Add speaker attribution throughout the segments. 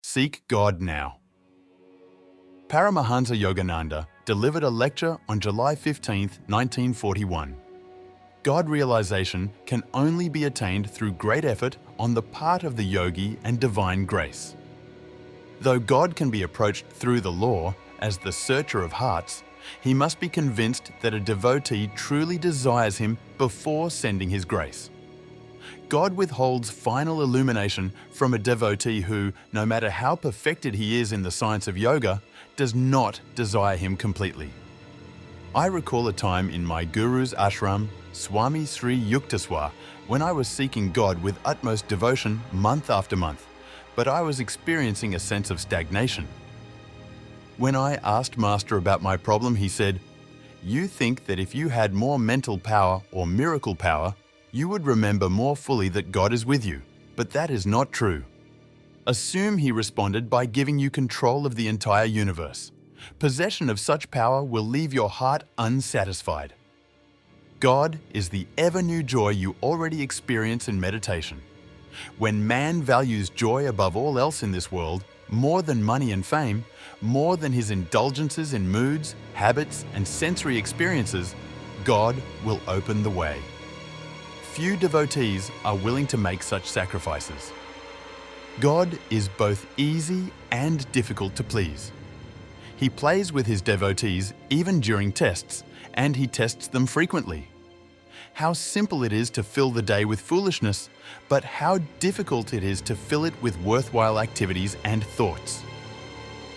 Speaker 1: Seek God now. Paramahansa Yogananda delivered a lecture on July 15, 1941. God realization can only be attained through great effort on the part of the yogi and divine grace. Though God can be approached through the law as the searcher of hearts, he must be convinced that a devotee truly desires him before sending his grace. God withholds final illumination from a devotee who, no matter how perfected he is in the science of yoga, does not desire him completely. I recall a time in my guru's ashram, Swami Sri Yuktaswar, when I was seeking God with utmost devotion month after month, but I was experiencing a sense of stagnation. When I asked Master about my problem, he said, "You think that if you had more mental power or miracle power, you would remember more fully that God is with you, but that is not true. Assume," he responded, "by giving you control of the entire universe. Possession of such power will leave your heart unsatisfied. God is the ever-new joy you already experience in meditation. When man values joy above all else in this world, more than money and fame, more than his indulgences in moods, habits, and sensory experiences, God will open the way. Few devotees are willing to make such sacrifices. God is both easy and difficult to please. He plays with his devotees even during tests, and he tests them frequently. How simple it is to fill the day with foolishness, but how difficult it is to fill it with worthwhile activities and thoughts.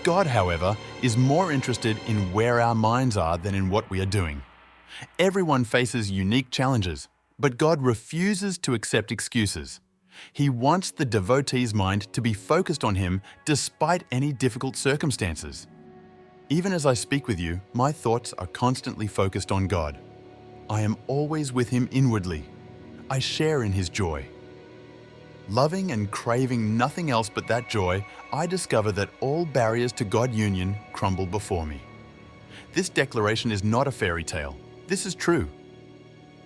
Speaker 1: God, however, is more interested in where our minds are than in what we are doing. Everyone faces unique challenges, but God refuses to accept excuses. He wants the devotee's mind to be focused on him despite any difficult circumstances. Even as I speak with you, my thoughts are constantly focused on God. I am always with him inwardly. I share in his joy. Loving and craving nothing else but that joy, I discover that all barriers to God union crumble before me. This declaration is not a fairy tale. This is true.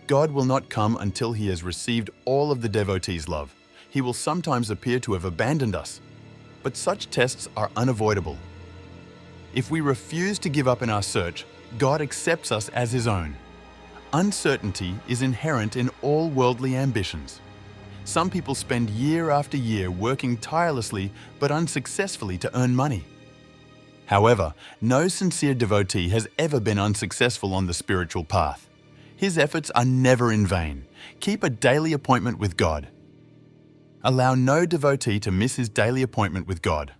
Speaker 1: God will not come until he has received all of the devotee's love. He will sometimes appear to have abandoned us, but such tests are unavoidable. If we refuse to give up in our search, God accepts us as his own. Uncertainty is inherent in all worldly ambitions. Some people spend year after year working tirelessly but unsuccessfully to earn money. However, no sincere devotee has ever been unsuccessful on the spiritual path. His efforts are never in vain. Keep a daily appointment with God. Allow no devotee to miss his daily appointment with God.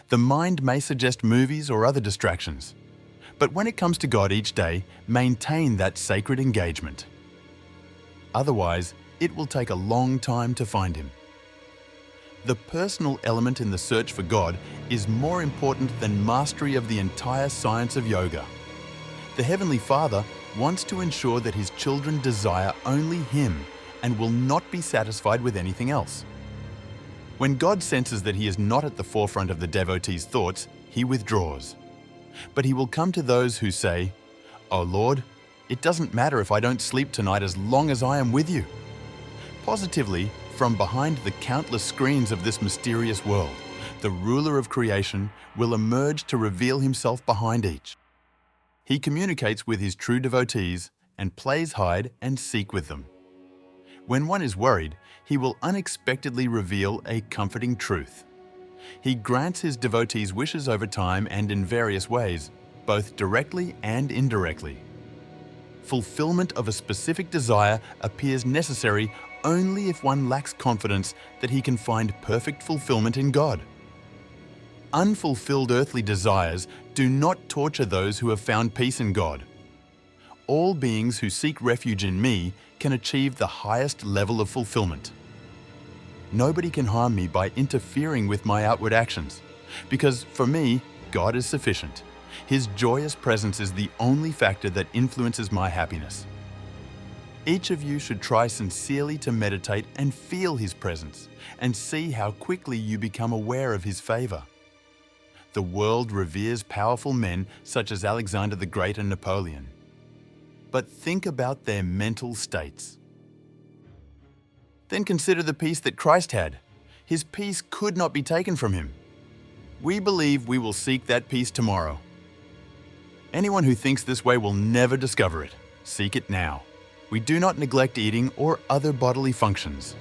Speaker 1: The mind may suggest movies or other distractions, but when it comes to God each day, maintain that sacred engagement. Otherwise, it will take a long time to find him. The personal element in the search for God is more important than mastery of the entire science of yoga. The Heavenly Father wants to ensure that his children desire only him and will not be satisfied with anything else. When God senses that he is not at the forefront of the devotee's thoughts, he withdraws. But he will come to those who say, "Oh Lord, it doesn't matter if I don't sleep tonight as long as I am with you." Positively, from behind the countless screens of this mysterious world, the ruler of creation will emerge to reveal himself behind each. He communicates with his true devotees and plays hide and seek with them. When one is worried, he will unexpectedly reveal a comforting truth. He grants his devotees wishes over time and in various ways, both directly and indirectly. Fulfillment of a specific desire appears necessary only if one lacks confidence that he can find perfect fulfillment in God. Unfulfilled earthly desires do not torture those who have found peace in God. All beings who seek refuge in me can achieve the highest level of fulfillment. Nobody can harm me by interfering with my outward actions, because for me, God is sufficient. His joyous presence is the only factor that influences my happiness. Each of you should try sincerely to meditate and feel his presence, and see how quickly you become aware of his favor. The world reveres powerful men such as Alexander the Great and Napoleon. But think about their mental states. Then consider the peace that Christ had. His peace could not be taken from him. We believe we will seek that peace tomorrow. Anyone who thinks this way will never discover it. Seek it now. We do not neglect eating or other bodily functions.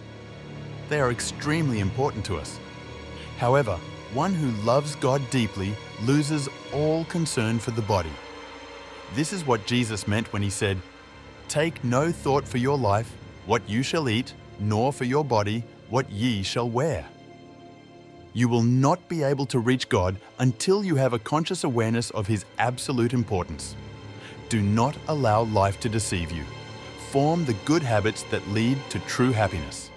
Speaker 1: They are extremely important to us. However, one who loves God deeply loses all concern for the body. This is what Jesus meant when he said, "Take no thought for your life, what you shall eat, nor for your body, what ye shall wear." You will not be able to reach God until you have a conscious awareness of His absolute importance. Do not allow life to deceive you. Form the good habits that lead to true happiness.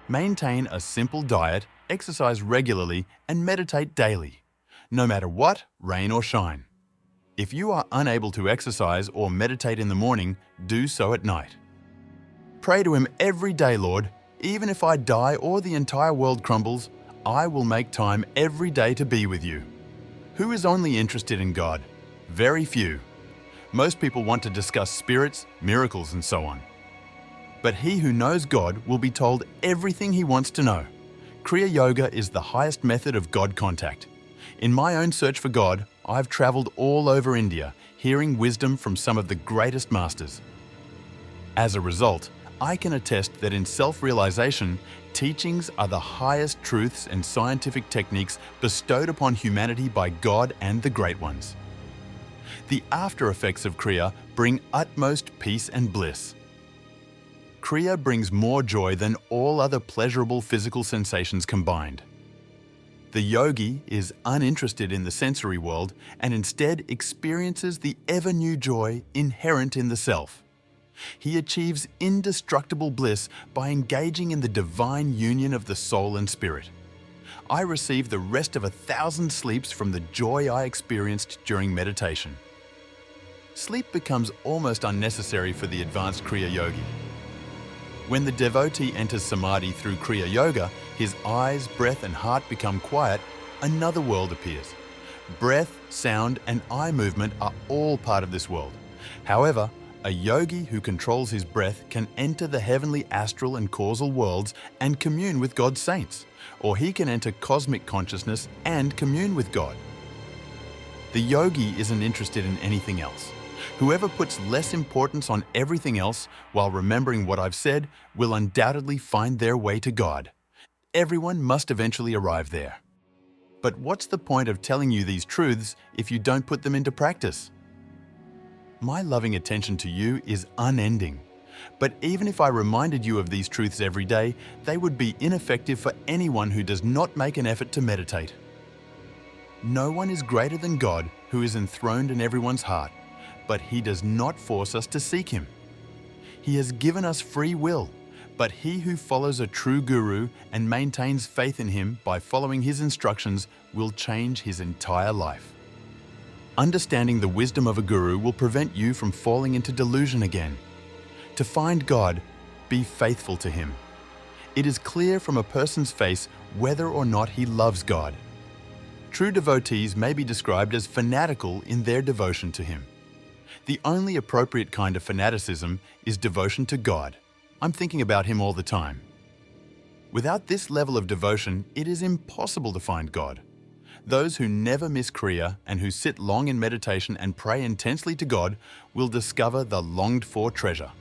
Speaker 1: Maintain a simple diet, exercise regularly, and meditate daily, no matter what, rain or shine. If you are unable to exercise or meditate in the morning, do so at night. Pray to Him every day, Lord, even if I die or the entire world crumbles, I will make time every day to be with you. Who is only interested in God? Very few. Most people want to discuss spirits, miracles, and so on. But he who knows God will be told everything he wants to know. Kriya Yoga is the highest method of God contact. In my own search for God, I've traveled all over India, hearing wisdom from some of the greatest masters. As a result, I can attest that in self-realization, teachings are the highest truths and scientific techniques bestowed upon humanity by God and the Great Ones. The after effects of Kriya bring utmost peace and bliss. Kriya brings more joy than all other pleasurable physical sensations combined. The yogi is uninterested in the sensory world and instead experiences the ever-new joy inherent in the self. He achieves indestructible bliss by engaging in the divine union of the soul and spirit. I receive the rest of 1,000 sleeps from the joy I experienced during meditation. Sleep becomes almost unnecessary for the advanced Kriya yogi. When the devotee enters samadhi through Kriya Yoga, his eyes, breath and heart become quiet, another world appears. Breath, sound and eye movement are all part of this world. However, a yogi who controls his breath can enter the heavenly astral and causal worlds and commune with God's saints, or he can enter cosmic consciousness and commune with God. The yogi isn't interested in anything else. Whoever puts less importance on everything else while remembering what I've said will undoubtedly find their way to God. Everyone must eventually arrive there. But what's the point of telling you these truths if you don't put them into practice? My loving attention to you is unending. But even if I reminded you of these truths every day, they would be ineffective for anyone who does not make an effort to meditate. No one is greater than God who is enthroned in everyone's heart, but He does not force us to seek Him. He has given us free will, but he who follows a true guru and maintains faith in him by following his instructions will change his entire life. Understanding the wisdom of a guru will prevent you from falling into delusion again. To find God, be faithful to Him. It is clear from a person's face whether or not he loves God. True devotees may be described as fanatical in their devotion to Him. The only appropriate kind of fanaticism is devotion to God. I'm thinking about Him all the time. Without this level of devotion, it is impossible to find God. Those who never miss Kriya and who sit long in meditation and pray intensely to God will discover the longed-for treasure.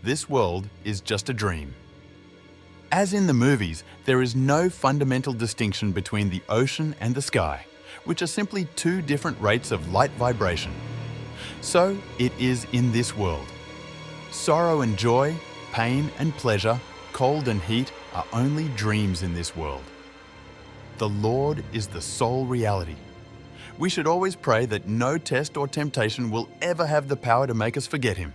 Speaker 1: This world is just a dream. As in the movies, there is no fundamental distinction between the ocean and the sky, which are simply two different rates of light vibration. So it is in this world. Sorrow and joy, pain and pleasure, cold and heat are only dreams in this world. The Lord is the sole reality. We should always pray that no test or temptation will ever have the power to make us forget Him.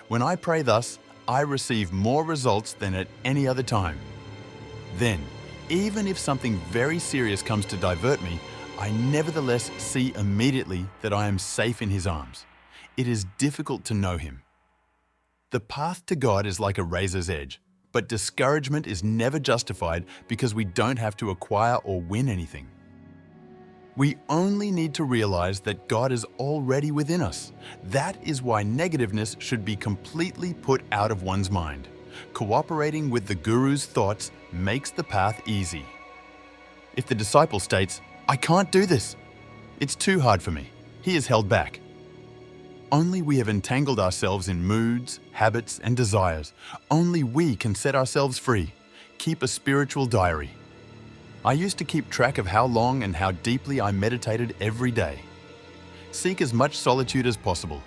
Speaker 1: When I pray thus, I receive more results than at any other time. Then, even if something very serious comes to divert me, I nevertheless see immediately that I am safe in His arms. It is difficult to know Him. The path to God is like a razor's edge, but discouragement is never justified because we don't have to acquire or win anything. We only need to realize that God is already within us. That is why negativeness should be completely put out of one's mind. Cooperating with the Guru's thoughts makes the path easy. If the disciple states, I can't do this. It's too hard for me. He is held back. Only we have entangled ourselves in moods, habits, and desires. Only we can set ourselves free. Keep a spiritual diary. I used to keep track of how long and how deeply I meditated every day. Seek as much solitude as possible.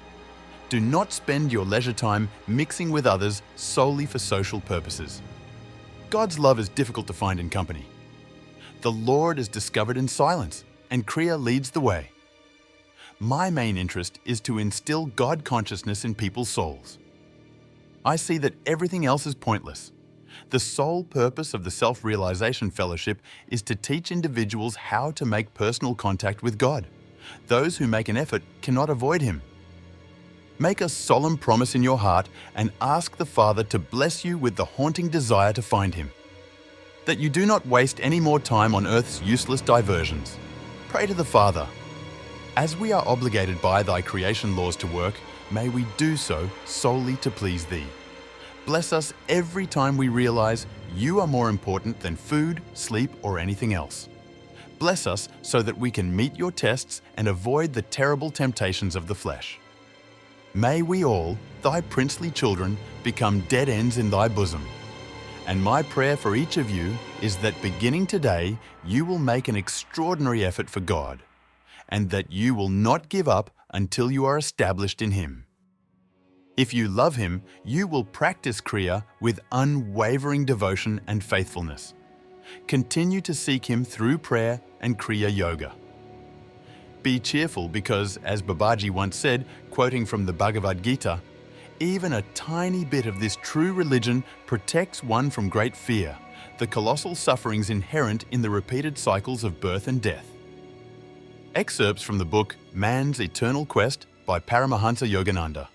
Speaker 1: Do not spend your leisure time mixing with others solely for social purposes. God's love is difficult to find in company. The Lord is discovered in silence, and Kriya leads the way. My main interest is to instill God consciousness in people's souls. I see that everything else is pointless. The sole purpose of the Self-Realization Fellowship is to teach individuals how to make personal contact with God. Those who make an effort cannot avoid Him. Make a solemn promise in your heart and ask the Father to bless you with the haunting desire to find Him. That you do not waste any more time on earth's useless diversions. Pray to the Father. As we are obligated by Thy creation laws to work, may we do so solely to please Thee. Bless us every time we realize You are more important than food, sleep, or anything else. Bless us so that we can meet Your tests and avoid the terrible temptations of the flesh. May we all, Thy princely children, become dead ends in Thy bosom. And my prayer for each of you is that beginning today, you will make an extraordinary effort for God, and that you will not give up until you are established in Him. If you love Him, you will practice Kriya with unwavering devotion and faithfulness. Continue to seek Him through prayer and Kriya Yoga. Be cheerful because, as Babaji once said, quoting from the Bhagavad Gita, even a tiny bit of this true religion protects one from great fear, the colossal sufferings inherent in the repeated cycles of birth and death. Excerpts from the book Man's Eternal Quest by Paramahansa Yogananda.